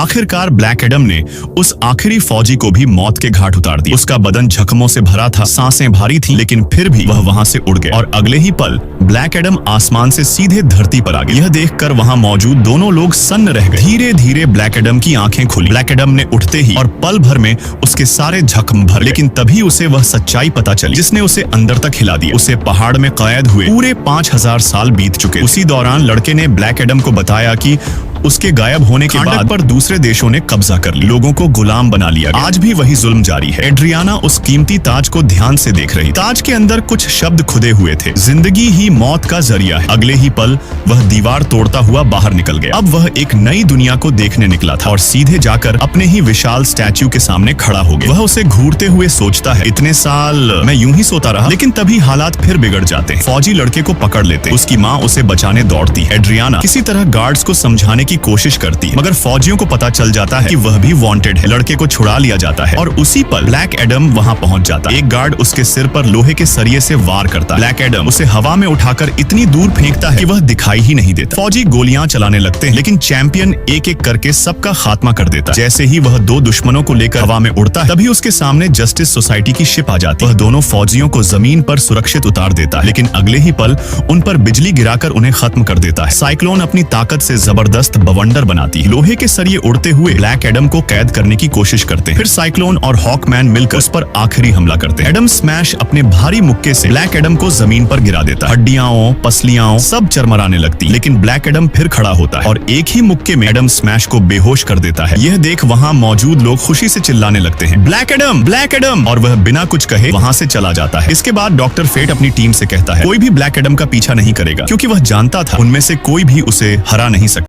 आखिरकार black Adam ने उस आखिरी फौजी को भी मौत के घाट उतार दिया। उसका बदन जख्मों से भरा था, सांसें भारी थी, लेकिन फिर भी वह वहां से उड़ गया और अगले ही पल ब्लैक एडम आसमान से सीधे धरती पर आ गया। यह देखकर वहां मौजूद दोनों लोग सन्न रह गए। धीरे धीरे ब्लैक एडम की आंखें खुली। ब्लैक एडम ने उठते ही और पल भर में उसके सारे जख्म भर, लेकिन तभी उसे वह सच्चाई पता चली जिसने उसे अंदर तक हिला दिया। उसे पहाड़ में कैद हुए पूरे 5000 साल बीत चुके। उसी दौरान लड़के ने ब्लैक एडम को बताया कि उसके गायब होने के बाद पर दूसरे देशों ने कब्जा कर लिया, लोगों को गुलाम बना लिया। आज भी वही जुल्म जारी है। एड्रियाना उस कीमती ताज को ध्यान से देख रही। ताज के अंदर कुछ शब्द खुदे हुए थे, जिंदगी ही मौत का जरिया है। अगले ही पल वह दीवार तोड़ता हुआ बाहर निकल गया। अब वह एक नई दुनिया को देखने निकला था और सीधे जाकर अपने ही विशाल स्टैच्यू के सामने खड़ा हो गया। वह उसे घूरते हुए सोचता है, इतने साल मैं यूं ही सोता रहा। लेकिन तभी हालात फिर बिगड़ जाते हैं। फौजी लड़के को पकड़ लेते। उसकी माँ उसे बचाने दौड़ती है। एड्रियाना किसी तरह गार्ड्स को समझाने की कोशिश करती है, मगर फौजियों को पता चल जाता है कि वह भी वांटेड है। लड़के को छुड़ा लिया जाता है और उसी पल ब्लैक एडम वहां पहुंच जाता है। एक गार्ड उसके सिर पर लोहे के सरिये से वार करता है। ब्लैक एडम उसे हवा में उठाकर इतनी दूर फेंकता है कि वह दिखाई ही नहीं देता। फौजी गोलियां चलाने लगते हैं, लेकिन चैंपियन एक एक करके सबका खात्मा कर देता है। जैसे ही वह दो दुश्मनों को लेकर हवा में उड़ता है, तभी उसके सामने जस्टिस सोसाइटी की शिप आ जाती है। वह दोनों फौजियों को जमीन पर सुरक्षित उतार देता है, लेकिन अगले ही पल उन पर बिजली गिराकर उन्हें खत्म कर देता है। साइक्लोन अपनी ताकत से जबरदस्त बवंडर बनाती है। लोहे के सरिये उड़ते हुए ब्लैक एडम को कैद करने की कोशिश करते हैं। फिर साइक्लोन और हॉकमैन मिलकर उस पर आखिरी हमला करते हैं। एडम स्मैश अपने भारी मुक्के से ब्लैक एडम को जमीन पर गिरा देता है। हड्डियां, पसलियां सब चरमराने लगती, लेकिन ब्लैक एडम फिर खड़ा होता है और एक ही मुक्के में एडम स्मैश को बेहोश कर देता है। यह देख वहां मौजूद लोग खुशी से चिल्लाने लगते हैं, ब्लैक एडम, ब्लैक एडम, और वह बिना कुछ कहे वहां से चला जाता है। इसके बाद डॉक्टर फेट अपनी टीम से कहता है, कोई भी ब्लैक एडम का पीछा नहीं करेगा, क्योंकि वह जानता था उनमें से कोई भी उसे हरा नहीं सकता।